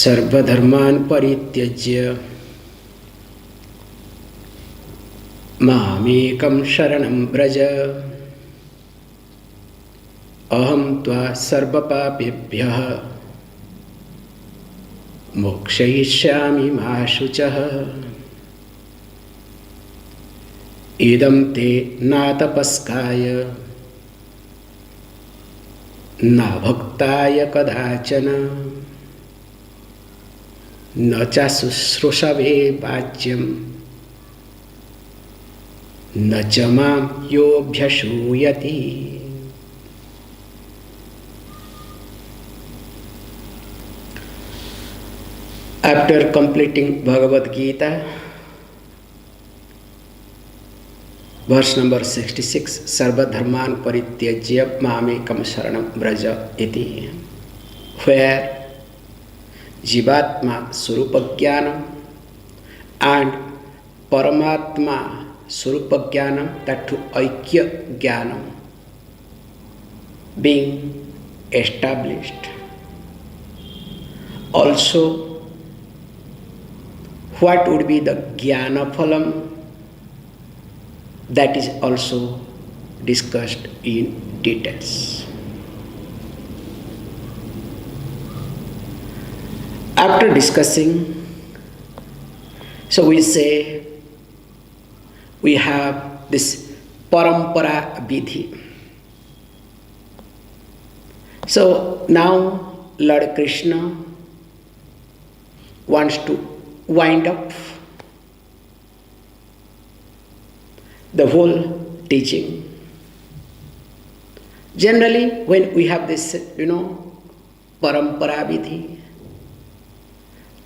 सर्वधर्मान् परित्यज्य मामेकं शरणं व्रज अहं त्वा सर्वपापेभ्यः मोक्षयिष्यामि मा शुचः। इदं ते न तपस्काय न भक्ताय कदाचन न च शुश्रूषवे वाच्यं न च मां योऽभ्यसूयति। After completing Bhagavad Gita, verse number 66, Sarva Dharman Parityajya Mamekam Sharanam Vraja iti, where Jivatma Surupa Jnanam and Paramatma Surupa Jnanam, that to Aikya Jnanam, being established. Also, what would be the Jnana Phalam? That is also discussed in details. After discussing, so we say we have this Parampara Vidhi. So now Lord Krishna wants to wind up the whole teaching. Generally, when we have this, Parampara Vidhi,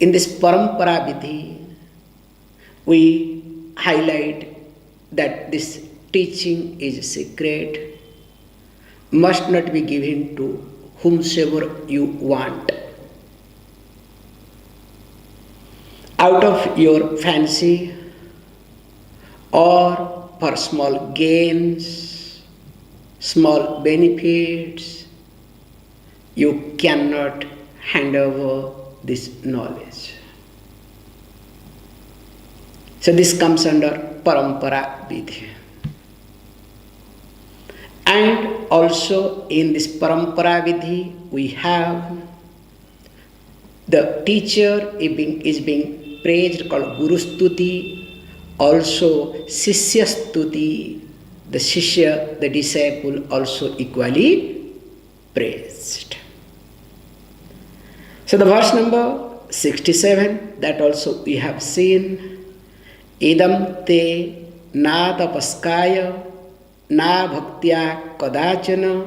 in this Parampara Vidhi, we highlight that this teaching is secret, must not be given to whomsoever you want. Out of your fancy or for small gains, small benefits, you cannot hand over this knowledge. So this comes under Parampara Vidhi. And also in this Parampara Vidhi, we have the teacher is being praised, called Guru Stuti, also Sishya Stuti, the Shishya, the disciple, also equally praised. So the verse number 67, that also we have seen, Idam te na tapaskaya na bhaktya kadachana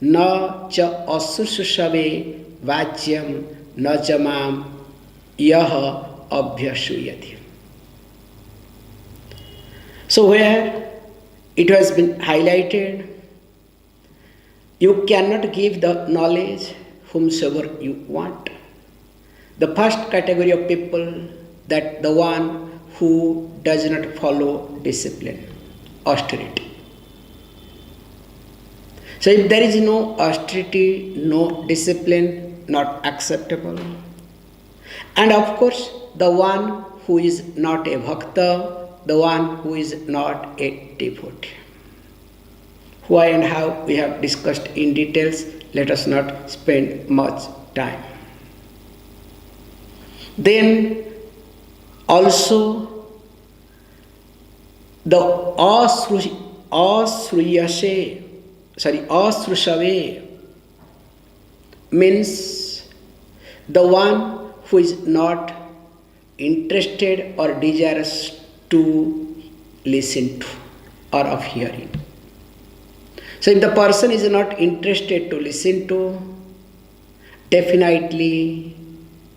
na cha asushave vachyam na cha mam yah abhyasuyati. So where it has been highlighted, you cannot give the knowledge whomsoever you want. The first category of people, that the one who does not follow discipline, austerity. So if there is no austerity, no discipline, not acceptable. And of course, the one who is not a bhakta, the one who is not a devotee. Why and how we have discussed in details, let us not spend much time. Then also the asrushave means the one who is not interested or desirous to listen to or of hearing. So if the person is not interested to listen to, definitely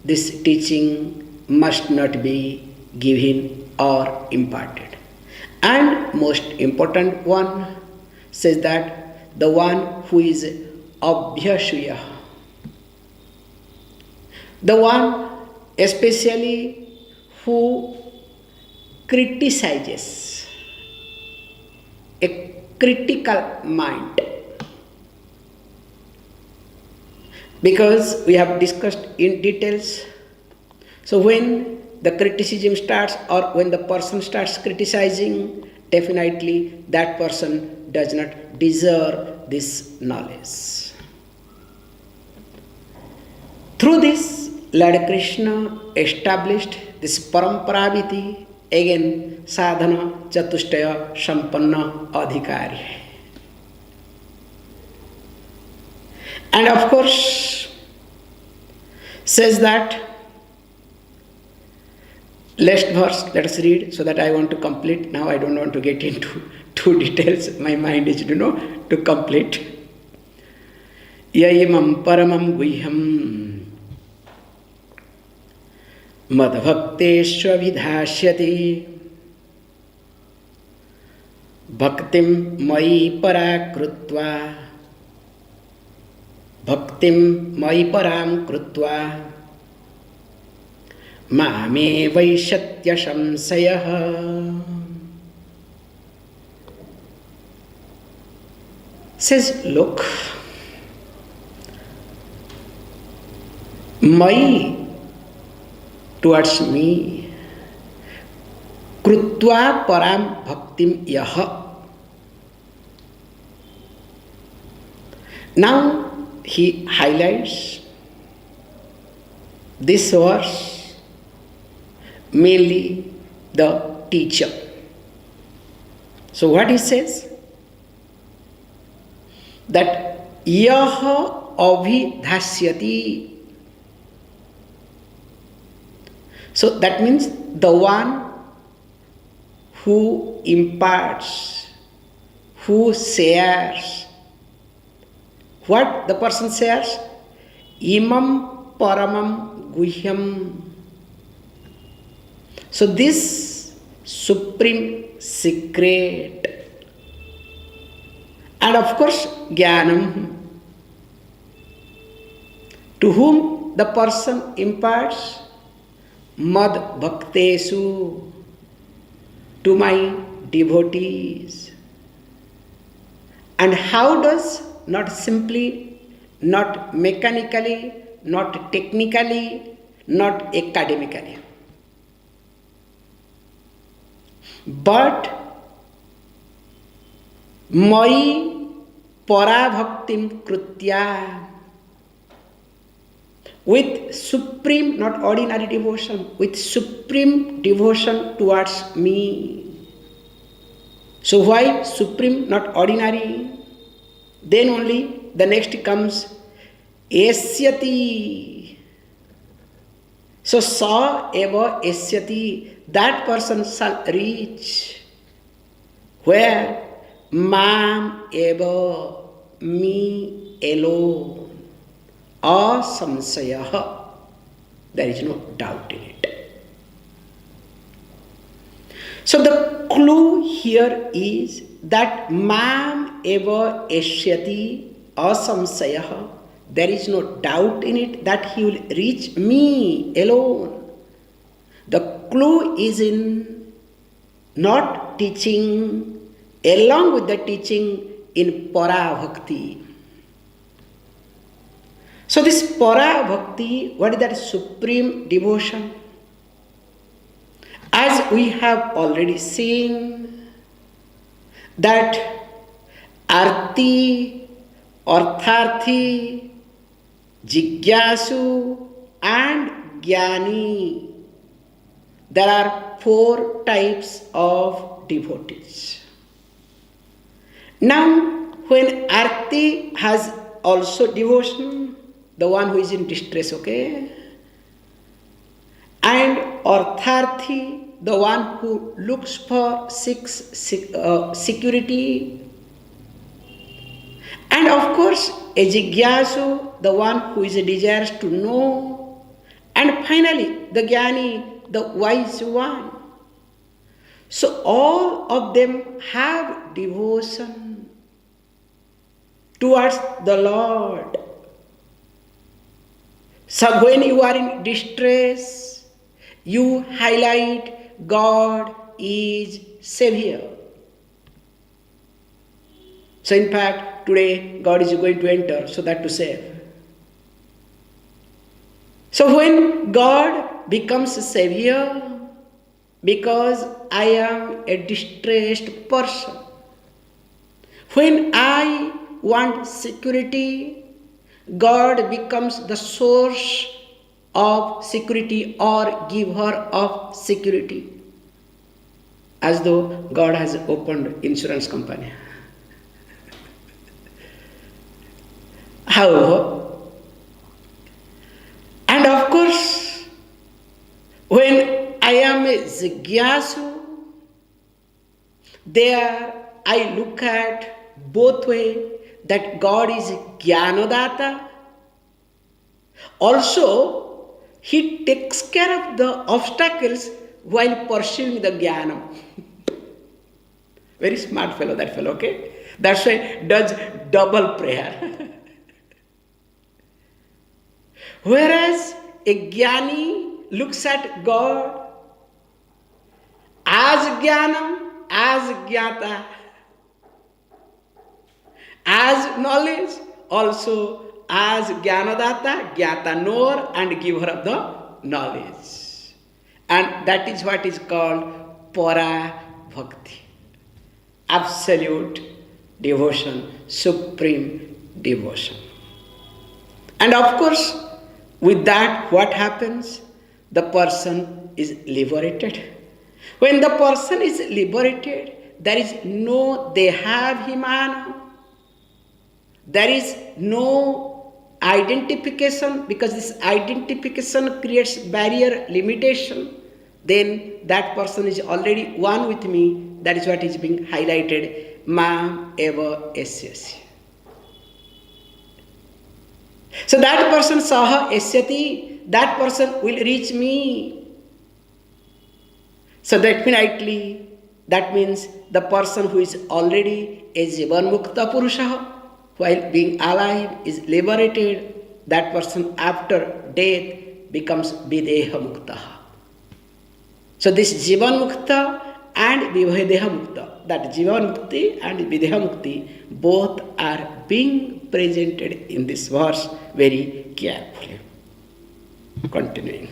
this teaching must not be given or imparted. And most important one says that the one who is abhyasuya, the one especially who criticizes, a critical mind. Because we have discussed in details So when the criticism starts or when the person starts criticizing, definitely that person does not deserve this knowledge. Through this, Lord Krishna established this paramparabhiti, again sadhana chatushtaya sampanna adhikari. And of course, says that, last verse, let us read so that I want to complete. Now I don't want to get into too details. My mind is, to complete. Yayimam paramam guhyam madbhakteshva vidhasyati bhaktim mai parakrutva bhaktim mai param krutva mame vaishatya samsayah. Says, look, mai towards me, krutva param bhaktim yaha. Now he highlights this verse, mainly the teacher. So what he says? That yaha abhidhasyati. So that means the one who imparts, who shares. What the person shares? Imam paramam guhyam. So this supreme secret, and of course jnanam, to whom the person imparts? Mad bhaktesu, to my devotees. And how does? Not simply, not mechanically, not technically, not academically, but mai parabhaktim krutya, with supreme, not ordinary devotion, with supreme devotion towards me. So why supreme, not ordinary? Then only the next comes esyati. So sa eva esyati, that person shall reach where? Mam eva, me alone. Asamsayah, there is no doubt in it. So the clue here is that mam eva eshyati asamsayah, there is no doubt in it that he will reach me alone. The clue is in not teaching, along with the teaching in para-bhakti. So this para-bhakti, what is that? Supreme devotion. As we have already seen, that arti, artharthi, jigyasu and jnani, there are 4 types of devotees. Now, when arti has also devotion, the one who is in distress, okay? And artharthi, the one who looks for security. And of course, a jigyasu, the one who is desires to know. And finally, the jnani, the wise one. So all of them have devotion towards the Lord. So when you are in distress, you highlight God is Savior. So in fact, today God is going to enter so that to save. So when God becomes savior because I am a distressed person. When I want security, God becomes the source of security or giver of security. As though God has opened insurance company. However, and of course, when I am a Jigyasu, there I look at both ways that God is Jnanodata. Also, He takes care of the obstacles while pursuing the Jnanam. Very smart fellow, that fellow, okay? That's why does double prayer. Whereas a Jnani looks at God as Jnanam, as Jnata, as knowledge, also as Jnanodata, Jnata knower and giver of the knowledge. And that is what is called Para Bhakti. Absolute devotion, supreme devotion. And of course, with that, what happens? The person is liberated. When the person is liberated, there is no Dehabhimana. There is no identification, because this identification creates barrier, limitation. Then that person is already one with me. That is what is being highlighted. Mam eva esyasya. So that person saha esyati, that person will reach me. So definitely, that means the person who is already a Jivan Mukta Purusha, while being alive, is liberated, that person after death becomes Videha Mukta. So this Jivan Mukta and Videha Mukta, that Jivan Mukti and Videha Mukti, both are being presented in this verse very carefully. Continuing.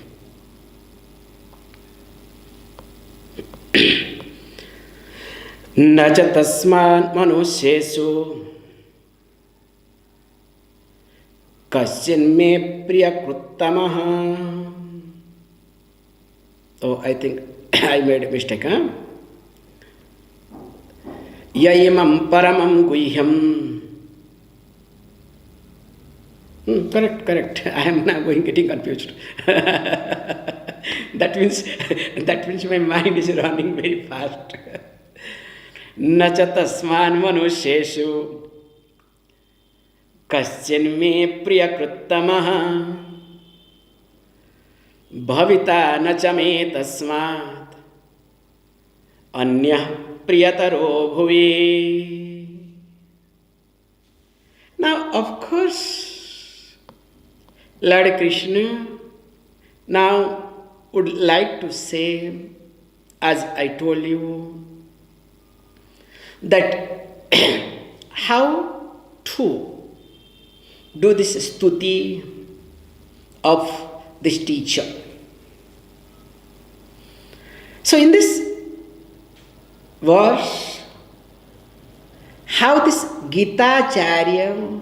न च तस्मान् मनुष्येषु कश्चिन्मे प्रियकृत्तमः. Oh, I think I made a mistake. Yayimam paramam guhyam. Correct. I am now getting confused. That means my mind is running very fast. न च तस्मान् मनुष्येषु कश्चिन्मे प्रियकृत्तमः भविता न च मे तस्मात् अन्यः प्रियतरो भुवि. Now, of course, Lord Krishna now would like to say, as I told you, that how to do this stuti of this teacher. So in this verse, how this Gitacharya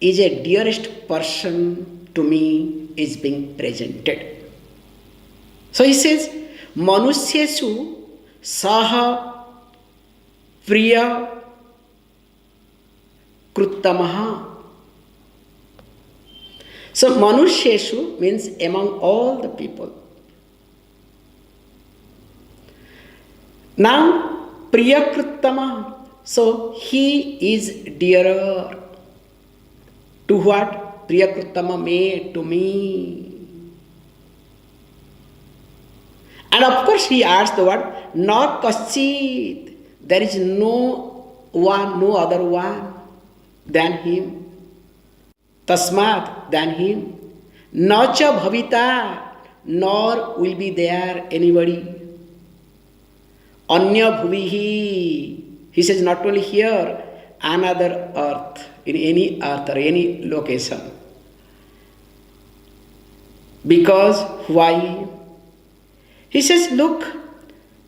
is a dearest person to me is being presented. So he says, Manusyeshu saha priya kruttamaha. So Manusyeshu means among all the people. Now priya kruttama, so he is dearer to what? Priya kruttama me, to me. And of course he adds the word na kaschit. There is no one, no other one than him. Tasmat, than him. Nacha bhavita, nor will be there anybody. Anya bhuvihi, he says not only here, another earth, in any earth or any location. Because why? He says, look,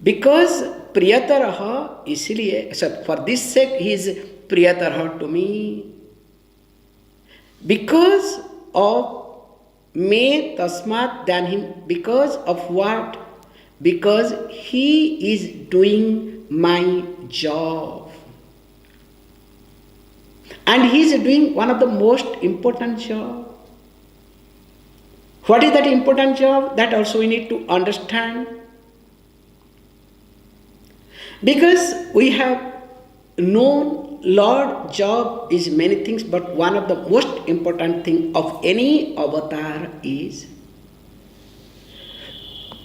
because Priyataraha, इसलिए, so for this sake he is Priyataraha to me. Because of me, tasmat, than him. Because of what? Because he is doing my job. And he is doing one of the most important job. What is that important job? That also we need to understand. Because we have known Lord job is many things, but one of the most important thing of any avatar is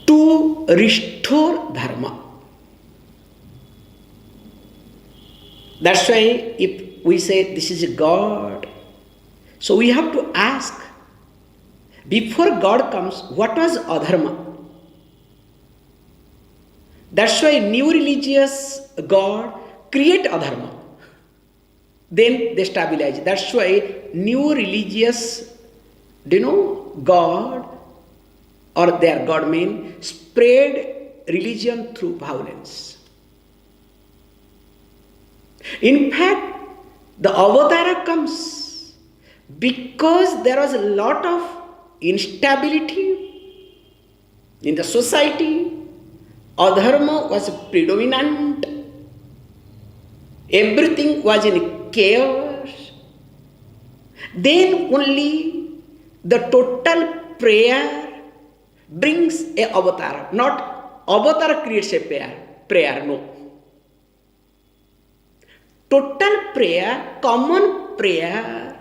to restore dharma. That's why if we say this is a God, so we have to ask, before God comes, what was adharma? That's why new religious God create adharma. Then they stabilize. That's why new religious, God or their godmen spread religion through violence. In fact, the avatara comes because there was a lot of instability in the society. Adharma was predominant. Everything was in chaos. Then only the total prayer brings a avatar. Not avatar creates a prayer, no. Total prayer, common prayer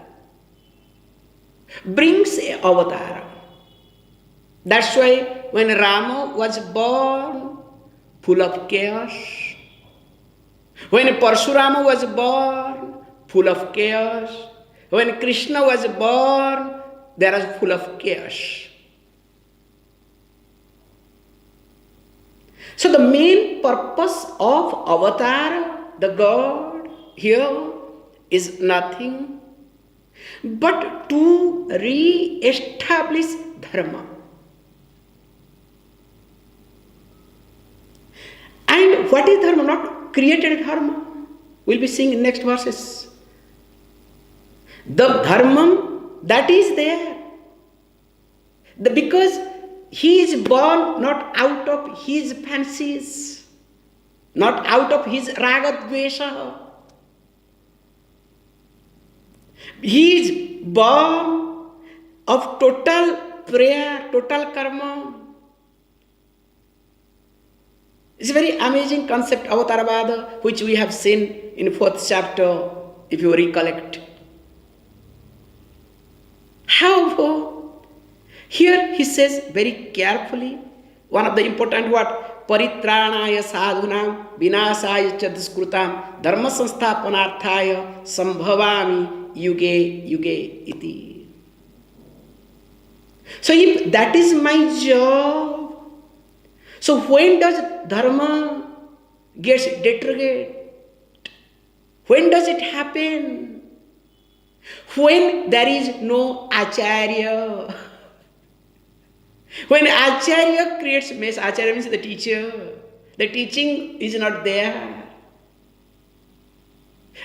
brings a avatar. That's why when Rama was born, full of chaos. When Parshurama was born, full of chaos. When Krishna was born, there was full of chaos. So the main purpose of avatar, the God here, is nothing but to re-establish dharma. And what is dharma? Not created dharma. We'll be seeing in next verses. The dharma that is there. Because he is born not out of his fancies, not out of his raga dvesha. He is born of total prayer, total karma. It's a very amazing concept, Avatarvada, which we have seen in 4th chapter, if you recollect. However, here he says very carefully, one of the important word, Paritranaya sadhunam vinasaya chadskrutam dharma sansthapanarthaya sambhavami yuge yuge iti. So if that is my job, so when does dharma gets deteriorated? When does it happen? When there is no acharya. When acharya creates mess, acharya means the teacher. The teaching is not there.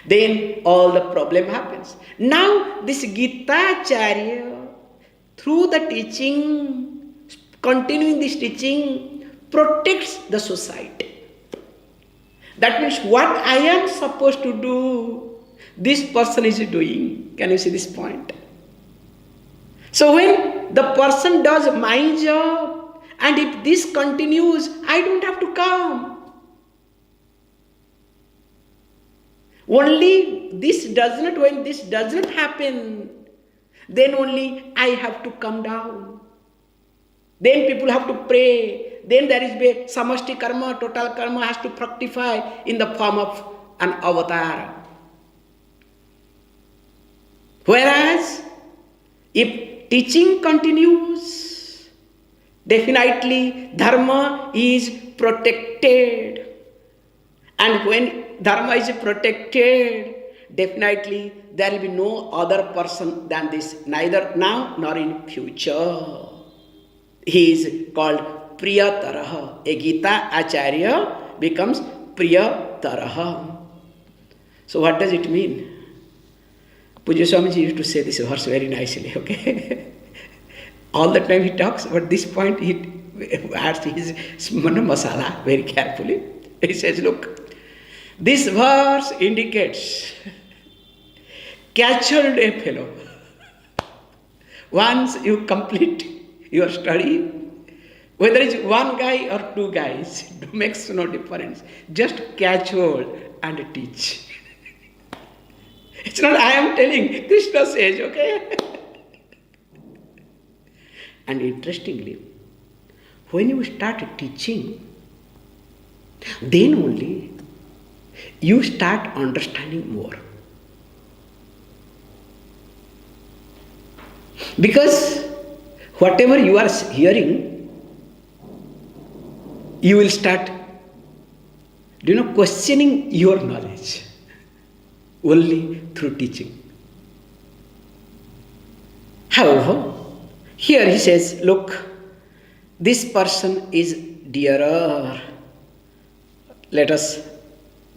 Then all the problem happens. Now this Gita Acharya, through the teaching, continuing this teaching, protects the society. That means what I am supposed to do, this person is doing. Can you see this point? So when the person does my job, and if this continues, I don't have to come. Only this does not, when this does not happen, then only I have to come down. Then people have to pray. Then there is samashti karma, total karma has to fructify in the form of an avatar. Whereas, if teaching continues, definitely dharma is protected. And when dharma is protected, definitely there will be no other person than this, neither now nor in future. he is called Priyatarah. A Gita Acharya becomes Priyatarah. So what does it mean? Pujya Swamiji used to say this verse very nicely, okay? All the time he talks, but this point he adds his masala very carefully. He says, look, this verse indicates catched a fellow. Once you complete your study, whether it's one guy or two guys, it makes no difference. Just catch hold and teach. It's not I am telling, Krishna says, okay? And interestingly, when you start teaching, then only you start understanding more. Because whatever you are hearing, you will start, questioning your knowledge only through teaching. However, here he says, look, this person is dearer. Let us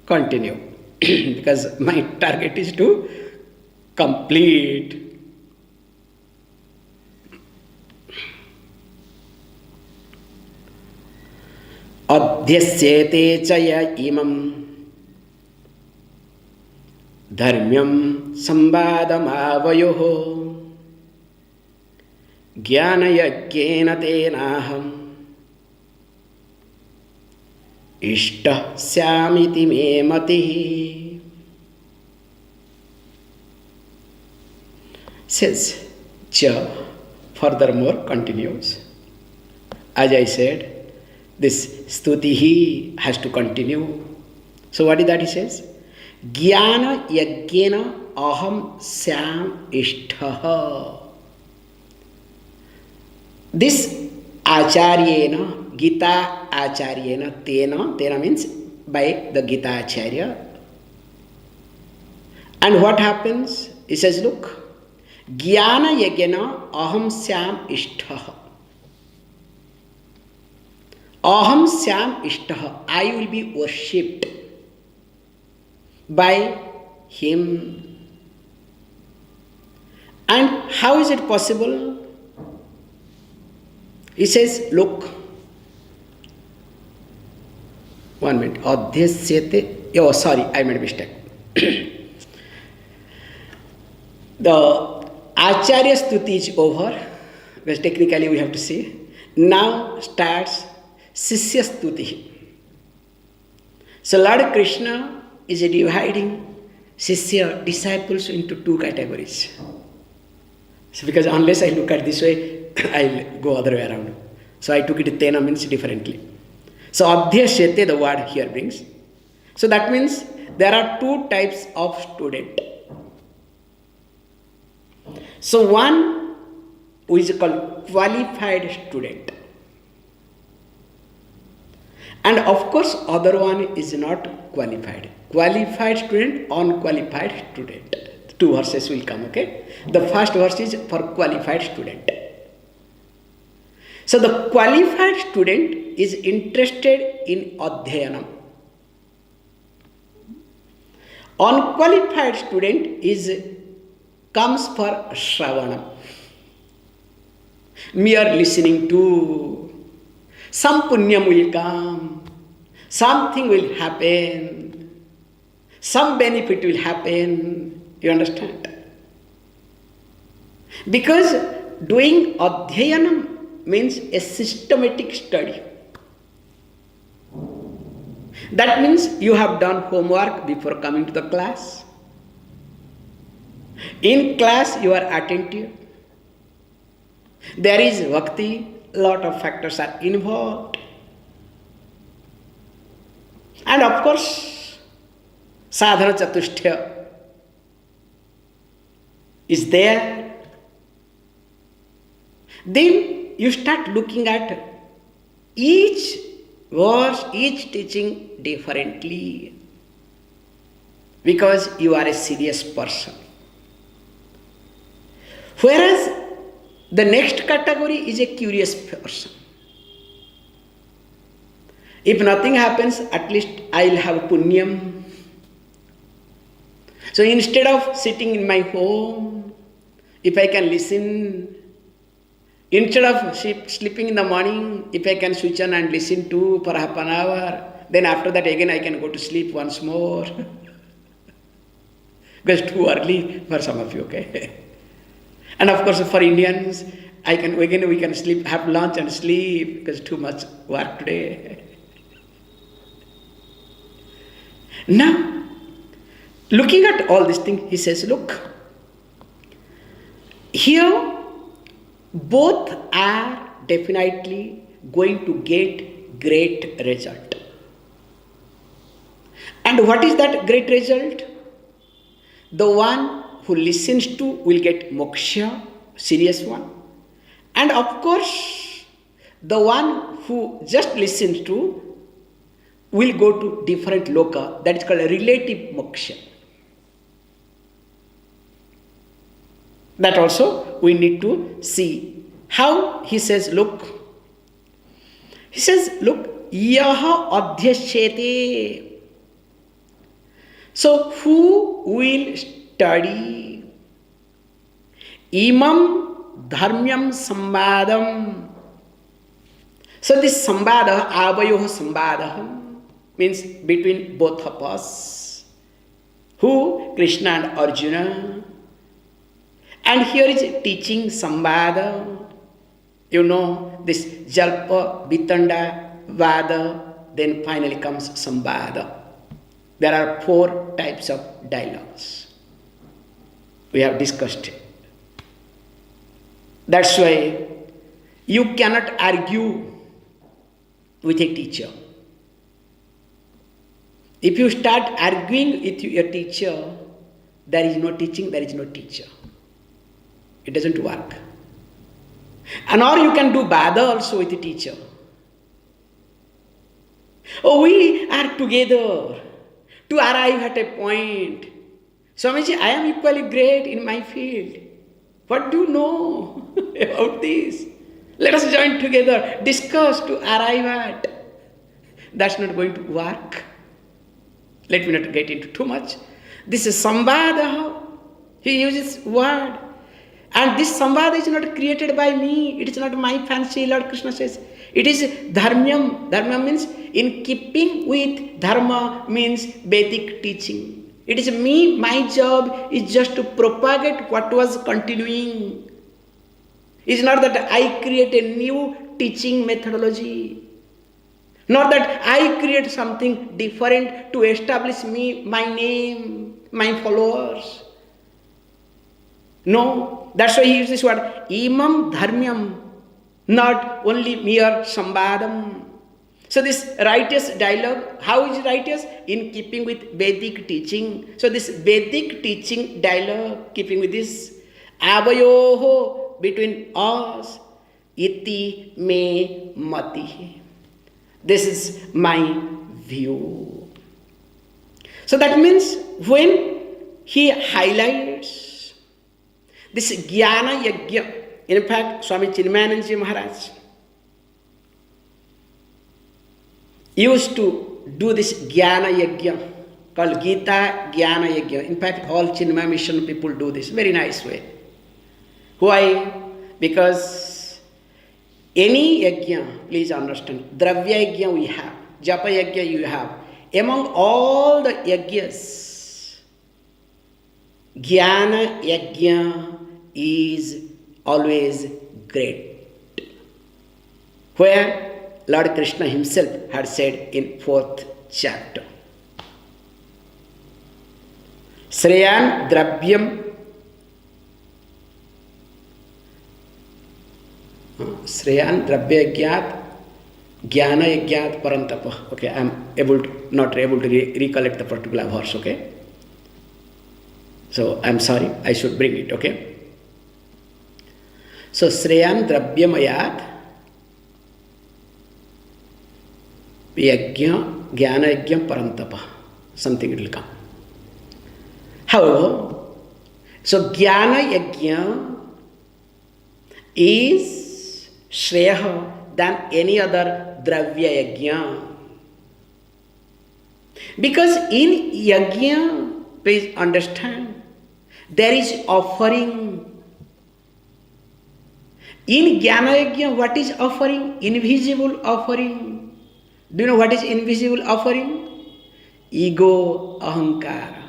continue because my target is to complete. Adhyasyete chaya imam dharmyam sambadamavayoho ज्ञानयज्ञेन तेनाहम् इष्टः स्यामिति मे मतिः. Says Cha furthermore continues. As I said, this stuti has to continue. So what is that he says? Jnana yajnena aham syam ishtha. This acharyena, Gita acharyena, tena means by the Gita acharya. And what happens? He says, look, jnana yajnena aham syam ishtha. Aham syam ishtah. I will be worshipped by him. And how is it possible? He says, look, one minute. Adhyasyate. Oh, sorry, I made a mistake. The Acharya Stuti is over, because technically we have to say. Now starts Sisya Stuti. So Lord Krishna is dividing Sisya, disciples, into two categories. So because unless I look at this way, I'll go other way around. So I took it tena means differently. So Adhyasyate, the word here brings. So that means there are two types of student. So one who is called qualified student. And of course other one is not qualified. Qualified student, unqualified student. Two verses will come, okay? The first verse is for qualified student. So the qualified student is interested in Adhyayanam. Unqualified student comes for Shravanam. Mere listening to. Some punyam will come. Something will happen. Some benefit will happen. You understand? Because doing Adhyayanam means a systematic study. That means you have done homework before coming to the class. In class you are attentive. There is bhakti, lot of factors are involved. And of course, sadhana chatushtya is there. Then you start looking at each verse, each teaching differently. Because you are a serious person. Whereas The next category is a curious person. If nothing happens, at least I'll have punyam. So instead of sitting in my home, if I can listen, instead of sleeping in the morning, if I can switch on and listen to for half an hour, then after that again I can go to sleep once more. Because too early for some of you, okay? And of course for Indians, we can sleep, have lunch and sleep because too much work today. Now, looking at all these things, he says, look, here both are definitely going to get great result. And what is that great result? The one who listens to will get moksha, serious one. And of course, the one who just listens to will go to different loka, that is called a relative moksha. That also we need to see. How he says, look, yaha adhyashyate. So who will study imam dharmyam sambadam. So this sambada, avayoh sambadam, means between both of us. Who? Krishna and Arjuna. And here is teaching sambada. You know, this jalpa, vitanda, vada, then finally comes sambada. There are 4 types of dialogues. We have discussed it. That's why you cannot argue with a teacher. If you start arguing with your teacher, there is no teaching, there is no teacher. It doesn't work. And or you can do bada also with the teacher. Oh, we are together to arrive at a point. Swamiji, I am equally great in my field. What do you know about this? Let us join together, discuss to arrive at. That's not going to work. Let me not get into too much. This is sambada. He uses word. And this sambada is not created by me. It is not my fancy, Lord Krishna says. It is dharmyam. Dharmyam means in keeping with dharma, means Vedic teaching. It is me, my job is just to propagate what was continuing. It's not that I create a new teaching methodology. Not that I create something different to establish me, my name, my followers. No, that's why he uses this word, imam dharmyam, not only mere sambadam. So this righteous dialogue, how is it righteous? In keeping with Vedic teaching. So this Vedic teaching dialogue, keeping with this, avayoho, between us, iti me mati. This is my view. So that means when he highlights this Jnana Yajna, in fact, Swami Chinmayanandaji Maharaj used to do this Jnana Yajna called Gita Jnana Yajna. In fact, all Chinmaya mission people do this very nice way. Why? Because any yajna, please understand, dravya yajna we have, japa yajna you have. Among all the yajnas, Jnana yajna is always great. Where Lord Krishna himself had said in 4th chapter, Sreyan Dravyam Sreyan Dravya Yajnat Jnana Yajnat Parantapa. Okay, I am not able to recollect the particular verse, okay? So I am sorry, I should bring it, okay? So Sreyan Dravyamayat Yajna Jnana Yajna Parantapa. Something it will come. However, so Jnana Yajna is Shreya than any other Dravya Yajna. Because in Yajna, please understand, there is offering. In Jnana Yajna, what is offering? Invisible offering. Do you know what is invisible offering? Ego, ahankara.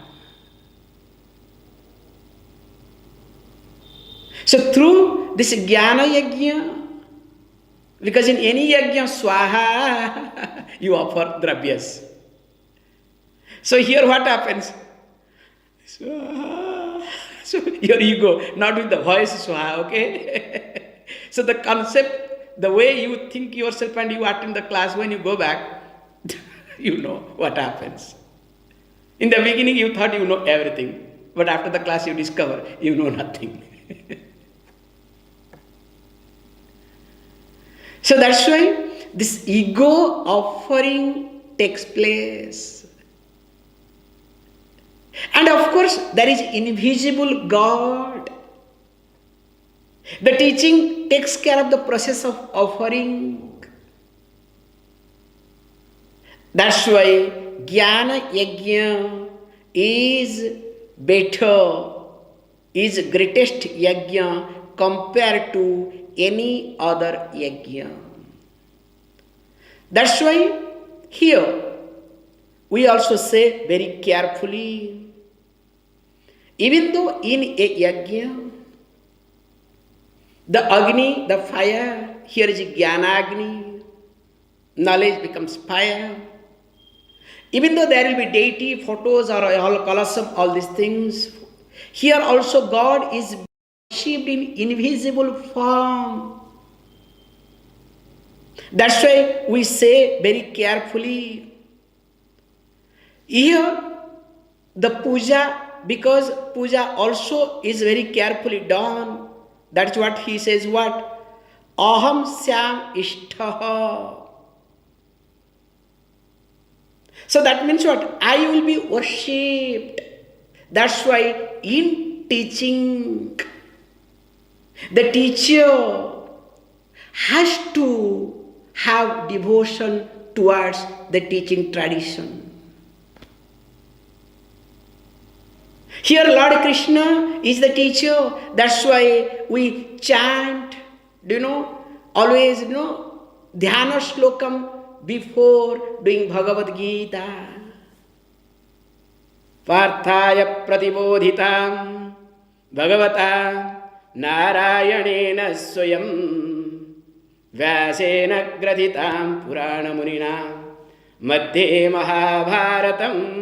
So through this Jnana Yajna, because in any Yajna, Swaha, you offer dravyas. So here what happens? Swaha. So your ego, not with the voice Swaha, okay? So the concept, the way you think yourself and you attend the class, when you go back, you know what happens. In the beginning you thought you know everything, but after the class you discover you know nothing. So that's why this ego offering takes place. And of course there is invisible God. The teaching takes care of the process of offering. That's why Jnana Yajna is better, is greatest Yajna compared to any other Yajna. That's why here we also say very carefully, even though in a Yajna, the Agni, the fire, here is Jnana Agni, knowledge becomes fire. Even though there will be deity, photos or all kalasam, all these things, here also God is worshipped in invisible form. That's why we say very carefully, here the puja, because puja also is very carefully done. That's what he says, what? Aham syam ishtaha. So that means what? I will be worshipped. That's why in teaching, the teacher has to have devotion towards the teaching tradition. Here Lord Krishna is the teacher. That's why we chant, always, dhyana shlokam before doing Bhagavad Gita. Parthaya pratibodhitam bhagavata narayanena swayam vyasena grathitam purana munina madhye mahabharatam.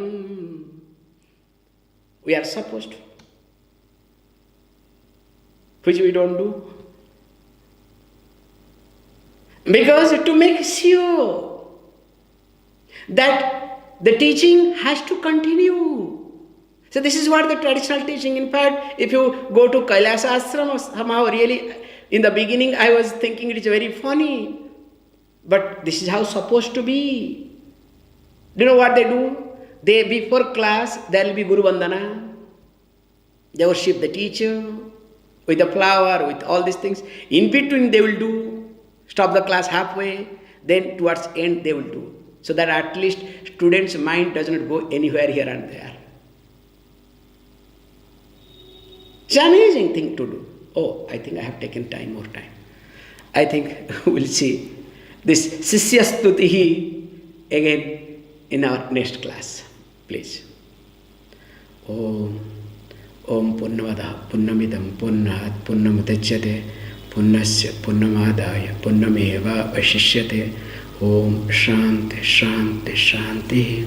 We are supposed to, which we don't do. Because to make sure that the teaching has to continue. So this is what the traditional teaching. In fact, if you go to Kailasa Ashram, somehow really, in the beginning I was thinking it is very funny. But this is how it's supposed to be. Do you know what they do? They, before class, there will be Guru Vandana. They worship the teacher with the flower, with all these things. In between they will do, stop the class halfway, then towards end they will do. So that at least students' mind does not go anywhere here and there. It's an amazing thing to do. Oh, I think I have taken more time. I think we'll see this Sisya Stutihi again in our next class. Please. Om Purnamada Purnamidam Purnat Purnamudachyate Purnasya Purnamadaya Purnameva Vashishyate. Om Shanti Shanti Shanti.